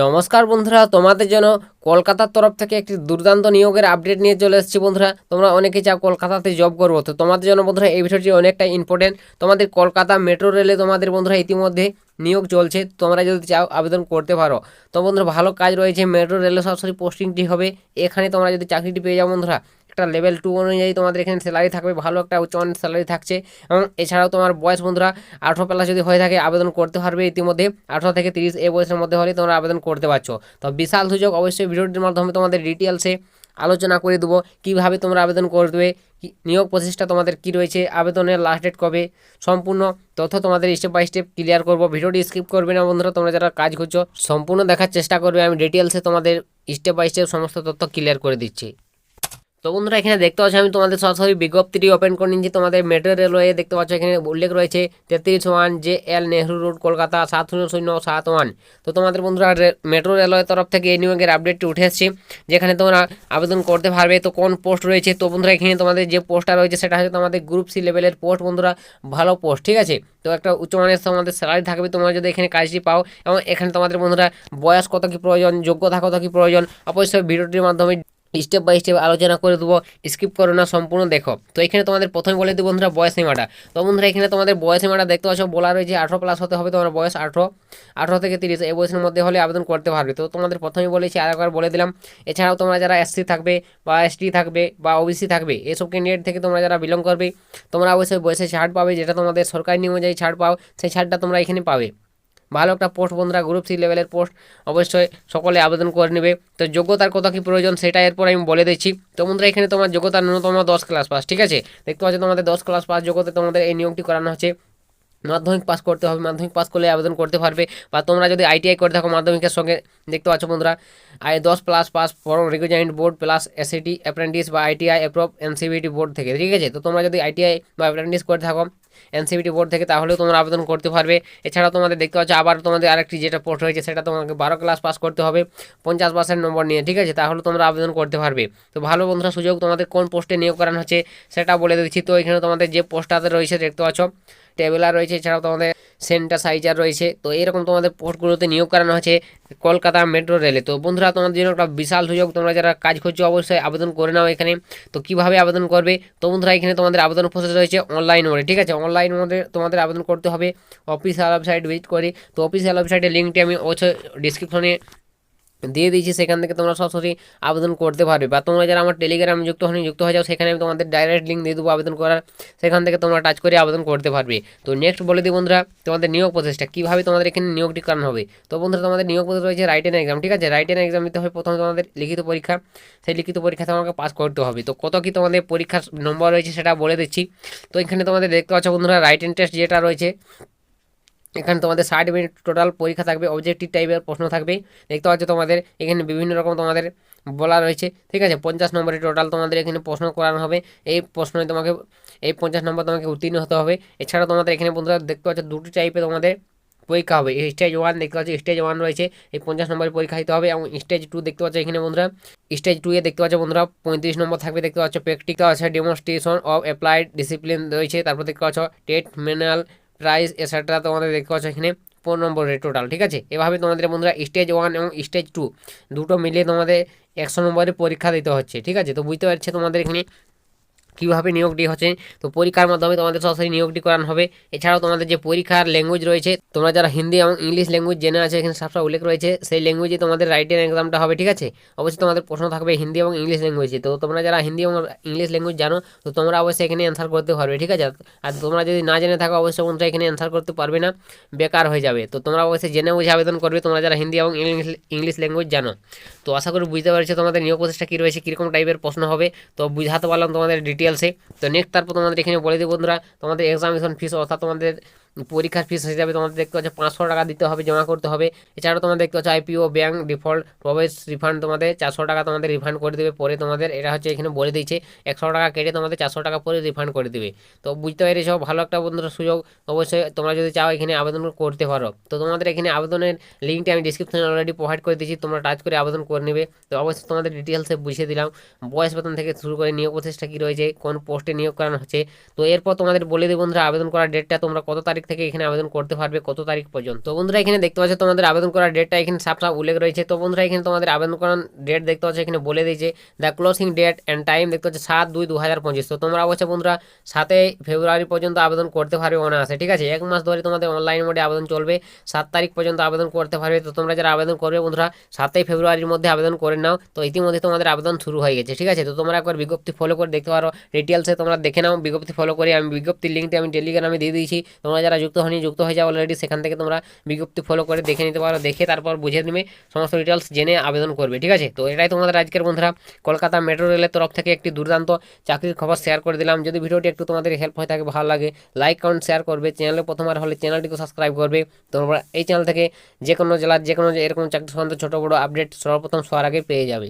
নমস্কার বন্ধুরা, তোমাদের জন্য কলকাতার তরফ থেকে একটি দুর্দান্ত নিয়োগের আপডেট নিয়ে চলে এসেছি। বন্ধুরা, তোমরা অনেকে চাও কলকাতাতে জব করবো, তো তোমাদের জন্য বন্ধুরা এই ভিডিওটি অনেকটা ইম্পর্টেন্ট। তোমাদের কলকাতা মেট্রো রেলে তোমাদের বন্ধুরা ইতিমধ্যে নিয়োগ চলছে, তোমরা যদি চাও আবেদন করতে পারো। তো বন্ধুরা, ভালো কাজ রয়েছে, মেট্রো রেলে সরাসরি পোস্টিংটি হবে। এখানে তোমরা যদি চাকরিটি পেয়ে যাও বন্ধুরা, একটা লেভেল 2 অনুযায়ী তোমাদের এখানে স্যালারি থাকবে, ভালো একটা উচ্চমানের স্যালারি থাকছে। এবং এছাড়াও তোমার বয়স বন্ধুরা 18+ যদি হয়ে থাকে আবেদন করতে পারবে। ইতিমধ্যে 18 থেকে 30 এই বয়সের মধ্যে হলে তোমরা আবেদন করতে পারছো। তো বিশাল সুযোগ, অবশ্যই ভিডিওটির মাধ্যমে তোমাদের ডিটেলসে আলোচনা করে দেবো কীভাবে তোমরা আবেদন করবে, নিয়োগ প্রসেসটা তোমাদের কি রয়েছে, আবেদনের লাস্ট ডেট কবে, সম্পূর্ণ তথ্য তোমাদের স্টেপ বাই স্টেপ ক্লিয়ার করবো। ভিডিওটি স্কিপ করবে না বন্ধুরা, তোমরা যারা কাজ করছো সম্পূর্ণ দেখার চেষ্টা করবে। আমি ডিটেলসে তোমাদের স্টেপ বাই স্টেপ সমস্ত তথ্য ক্লিয়ার করে দিচ্ছি। তো বন্ধুরা, এখানে দেখতে পাচ্ছ আমি তোমাদের সরাসরি বিজ্ঞপ্তিটি ওপেন করে নিচ্ছি। তোমাদের মেট্রো রেলওয়ে দেখতে পাচ্ছ, এখানে উল্লেখ রয়েছে 33 JL নেহরু রোড কলকাতা 70071। তো তোমাদের বন্ধুরা মেট্রো রেলওয়ের তরফ থেকে এই নিয়োগের আপডেটটি উঠে এসেছে, যেখানে তোমরা আবেদন করতে পারবে। তো কোন পোস্ট রয়েছে, তো বন্ধুরা এখানে তোমাদের যে পোস্টটা রয়েছে সেটা হচ্ছে তোমাদের গ্রুপ সি লেভেলের পোস্ট বন্ধুরা, ভালো পোস্ট, ঠিক আছে। তো একটা উচ্চমানের তোমাদের স্যালারি থাকবে তোমরা যদি এখানে কাজটি পাও। এবং এখানে তোমাদের বন্ধুরা বয়স কত কি প্রয়োজন, যোগ্যতা কত কি প্রয়োজন, অবশ্যই ভিডিওটির মাধ্যমে স্টেপ বাই স্টেপ আলোচনা করে দেবো, স্কিপ করো না, সম্পূর্ণ দেখো। তো এখানে তোমাদের প্রথমে বলে দেবো বন্ধুরা বয়স সীমাটা। তো বন্ধুরা এখানে তোমাদের বয়স সীমাটা দেখতে পাচ্ছ বলা রয়েছে 18+ হতে হবে। তোমার বয়স 18 থেকে 30 এই বয়সের মধ্যে হলে আবেদন করতে পারবে। তো তোমাদের প্রথমে বলেছি, আর একবার বলে দিলাম। এছাড়াও তোমরা যারা SC থাকবে বা ST থাকবে বা OBC থাকবে, এসব ক্যান্ডিডেট থেকে তোমরা যারা বিলং করবে, তোমরা অবশ্যই বয়সে ছাড় পাবে, যেটা তোমাদের সরকারি নিয়ম অনুযায়ী ছাড় পাও, সেই ছাড়টা তোমরা এখানে পাবে। ভালো একটা পোস্ট বন্ধুরা, গ্রুপ সি লেভেলের পোস্ট, অবশ্যই সকলে আবেদন করে নেবে। তো যোগ্যতার কথা কি প্রয়োজন সেটা এরপর আমি বলে দিচ্ছি। তো বন্ধুরা এখানে তোমার যোগ্যতা ন্যূনতম 10 ক্লাস পাস, ঠিক আছে। দেখতে পাচ্ছ তোমাদের 10 ক্লাস পাস যোগ্যতা তোমাদের এই নিয়োগটি করানো হচ্ছে। মাধ্যমিক পাস করতে হবে, মাধ্যমিক পাস করলে আবেদন করতে পারবে। বা তোমরা যদি ITI করে থাকো মাধ্যমিকের সঙ্গে, দেখতে পাচ্ছ বন্ধুরা 10+ pass for recognised board plus SAT apprentice বা ITI অ্যাপ্রুভ NCVT বোর্ড থেকে, ঠিক আছে। তো তোমরা যদি ITI বা অ্যাপ্রেন্টিস করে থাকো NCVT বোর্ড থেকে, তাহলেও তোমরা আবেদন করতে পারবে। এছাড়াও তোমাদের দেখতে পাচ্ছ আবার তোমাদের আরেকটি যেটা পোস্ট রয়েছে, সেটা তোমাকে 12 ক্লাস পাস করতে হবে 50% নম্বর নিয়ে, ঠিক আছে, তাহলে তোমরা আবেদন করতে পারবে। তো ভালো বন্ধুরা সুযোগ, তোমাদের কোন পোস্টে নিয়োগ করানো হচ্ছে সেটা বলে দিচ্ছি। তো এখানে তোমাদের যে পোস্টটাতে রয়েছে দেখতে পাচ্ছ টেবেলার রয়েছে, এছাড়াও তোমাদের সেন্টাসাইজার রয়েছে। তো এরকম তোমাদের পোস্টগুলোতে নিয়োগ করানো হচ্ছে কলকাতা মেট্রো রেলে। তো বন্ধুরা তোমাদের জন্য একটা বিশাল সুযোগ, তোমরা যারা কাজ করছো অবশ্যই আবেদন করে নাও এখানে। তো কিভাবে আবেদন করবে, তো বন্ধুরা এখানে তোমাদের আবেদন প্রসেস রয়েছে অনলাইন মোডে, ঠিক আছে। অনলাইন মোডে তোমাদের আবেদন করতে হবে অফিসিয়াল ওয়েবসাইট ভিজিট করে। তো অফিসিয়াল ওয়েবসাইটের লিঙ্কটি আমি অবশ্যই ডিসক্রিপশনে দিয়ে দিয়েছি, সেখান থেকে তোমরা সরাসরি আবেদন করতে পারবে। বা তোমরা যারা আমার টেলিগ্রামে যুক্ত হয়ে যাও, সেখানে আমি তোমাদের ডাইরেক্ট লিঙ্ক দিয়ে দেবো আবেদন করার, সেখান থেকে তোমরা টাচ করে আবেদন করতে পারবে। তো নেক্সট বলে দিই বন্ধুরা তোমাদের নিয়োগ প্রসেসটা কীভাবে তোমাদের এখানে নিয়োগটি করানো হবে। তো বন্ধুরা তোমাদের নিয়োগ প্রসেস রয়েছে রাইটেন এক্সাম, ঠিক আছে। রাইটেন এক্সাম দিতে হবে প্রথমে তোমাদের লিখিত পরীক্ষা, সেই লিখিত পরীক্ষা তোমাকে পাস করতে হবে। তো কত কি তোমাদের পরীক্ষার নম্বর রয়েছে সেটা বলে দিচ্ছি। তো এখানে তোমাদের দেখতে পাচ্ছ বন্ধুরা রাইটেন টেস্ট যেটা রয়েছে, এখানে তোমাদের 60 মিনিট টোটাল পরীক্ষা থাকবে, অবজেক্টিভ টাইপের প্রশ্ন থাকবে। দেখতে পাচ্ছ তোমাদের এখানে বিভিন্ন রকম তোমাদের বলা রয়েছে, ঠিক আছে। 50 নম্বরের টোটাল তোমাদের এখানে প্রশ্ন করানো হবে। এই প্রশ্নে তোমাকে 50 নম্বর তোমাকে উত্তীর্ণ হতে হবে। এছাড়া তোমাদের এখানে বন্ধুরা দেখতে পাচ্ছ দুটি টাইপে তোমাদের পরীক্ষা হবে। স্টেজ 1 দেখতে পাচ্ছ, স্টেজ 1 রয়েছে, এই 50 নম্বরের পরীক্ষা দিতে হবে। এবং স্টেজ 2 দেখতে পাচ্ছ এখানে বন্ধুরা, স্টেজ 2 এ দেখতে পাচ্ছ বন্ধুরা 35 নম্বর থাকবে। দেখতে পাচ্ছ প্র্যাকটিক্যাল আছে, ডেমনস্ট্রেশন অফ অ্যাপ্লাইড ডিসিপ্লিন রয়েছে। তারপর দেখতে পাচ্ছ টেট ম্যানুয়াল প্রাইস এক্সেট্রা তোমাদের দেখতে পাচ্ছ এখানে 4 নম্বরের টোটাল, ঠিক আছে। এভাবে তোমাদের বন্ধুরা স্টেজ 1 এবং স্টেজ 2 দুটো মিলিয়ে তোমাদের 100 নম্বরের পরীক্ষা দিতে হচ্ছে, ঠিক আছে। তো বুঝতে পারছি তোমাদের এখানে কীভাবে নিয়োগটি হচ্ছে। তো পরীক্ষার মাধ্যমে তোমাদের সরাসরি নিয়োগটি করানো হবে। এছাড়াও তোমাদের যে পরীক্ষার ল্যাঙ্গুয়েজ রয়েছে, তোমরা যারা হিন্দি এবং ইংলিশ ল্যাঙ্গুয়েজ জেনে আছে, এখানে সবসময় উল্লেখ রয়েছে সেই ল্যাঙ্গুয়েজে তোমাদের রাইটেন এক্সামটা হবে, ঠিক আছে। অবশ্যই তোমাদের প্রশ্ন থাকবে হিন্দি এবং ইংলিশ ল্যাঙ্গুয়েজে। তো তোমরা যারা হিন্দি এবং ইংলিশ ল্যাঙ্গুয়েজ জানো, তো তোমরা অবশ্যই এখানে অ্যান্সার করতে পারবে, ঠিক আছে। আর তোমরা যদি না জেনে থাকো অবশ্যই তোমরা এখানে অ্যান্সার করতে পারবে না, বেকার হয়ে যাবে। তো তোমরা অবশ্যই জেনে বুঝে আবেদন করবে, তোমরা যারা হিন্দি এবং ইংলিশ ল্যাঙ্গুয়েজ জানো। তো আশা করি বুঝতে পারছো তোমাদের নিয়োগ প্রসেসটা কী রয়েছে, কীরকম টাইপের প্রশ্ন হবে। তো বুঝাতে পারলাম তোমাদের ডিটেলসে। তো নেক্সট তারপর তোমাদের এখানে বলে দিই বন্ধুরা তোমাদের এক্সামিনেশন ফিস, অর্থাৎ তোমাদের পরীক্ষার ফিস হিসাবে তোমাদের দেখতে পাচ্ছ 500 টাকা দিতে হবে, জমা করতে হবে। এছাড়াও তোমরা দেখতে পাচ্ছ IPO ব্যাঙ্ক ডিফল্ট প্রবেশ রিফান্ড তোমাদের 400 টাকা তোমাদের রিফান্ড করে দেবে পরে তোমাদের, এটা হচ্ছে এখানে বলে দিয়েছে 100 টাকা কেটে তোমাদের 400 টাকা পরে রিফান্ড করে দেবে। তো বুঝতে পেরেছ, ভালো একটা বন্ধুরা সুযোগ, অবশ্যই তোমরা যদি চাও এখানে আবেদন করতে পারো। তো তোমাদের এখানে আবেদনের লিঙ্কটি আমি ডিসক্রিপশনে অলরেডি প্রোভাইড করে দিয়েছি, তোমরা টাচ করে আবেদন করে নেবে। তো অবশ্যই তোমাদের ডিটেলসে বুঝিয়ে দিলাম বয়স বেতন থেকে শুরু করে নিয়োগ প্রচেষ্টা কী রয়েছে, কোন পোস্টে নিয়োগ করানো হচ্ছে। তো এরপর তোমাদের বলে দিই বন্ধুরা আবেদন করার ডেটটা তোমরা কত তারিখ থেকে এখানে আবেদন করতে পারবে কত তারিখ পর্যন্ত। তো বন্ধুরা এখানে দেখতে পাচ্ছ তোমাদের আবেদন করার ডেটটা এখানে সাফ সাফ উল্লেখ রয়েছে। তো বন্ধুরা এখানে তোমাদের আবেদন করার ডেট দেখতে পাচ্ছ এখানে বলে দিয়েছে, the closing date and time দেখতে পাচ্ছ 7/2/2025। তো তোমরা অবশ্যই বন্ধুরা 7 ফেব্রুয়ারি পর্যন্ত আবেদন করতে পারবে অনায়াসে, ঠিক আছে। 1 মাস ধরে তোমাদের অনলাইন মোডে আবেদন চলবে, 7 তারিখ পর্যন্ত আবেদন করতে পারবে। তো তোমরা যারা আবেদন করবে বন্ধুরা 7 ফেব্রুয়ারির মধ্যে আবেদন করে নাও। তো ইতিমধ্যে তোমাদের আবেদন শুরু হয়ে গেছে, ঠিক আছে। তো তোমরা একবার বিজ্ঞপ্তি ফলো করে দেখতে পারো, ডিটেলসে তোমরা দেখে নাও। বিজ্ঞপ্তি ফলো করে আমি বিজ্ঞপ্তির লিঙ্কটি আমি টেলিগ্রামে দিয়ে দিয়েছি, তোমরা যারা যুক্ত হয়নি যুক্ত হয়ে যাও অলরেডি, সেখান থেকে তোমরা বিজ্ঞপ্তি ফলো করে দেখে নিতে পারো, দেখে তারপর বুঝে নেবে, সমস্ত ডিটেলস জেনে আবেদন করবে, ঠিক আছে। তো এটাই তোমাদের আজকের বন্ধুরা কলকাতা মেট্রো রেলের তরফ থেকে একটি দুর্দান্ত চাকরির খবর শেয়ার করে দিলাম। যদি ভিডিওটি একটু তোমাদের হেল্প হয়ে থাকে, ভালো লাগে, লাইক কমেন্ট শেয়ার করবে, চ্যানেলে প্রথমবার হলে চ্যানেলটিকে সাবস্ক্রাইব করবে। তোমরা এই চ্যানেল থেকে যে কোনো জেলার যে কোনো এরকম চাকরি সম্বন্ধে ছোটো বড়ো আপডেট সর্বপ্রথম সবার আগে পেয়ে যাবে।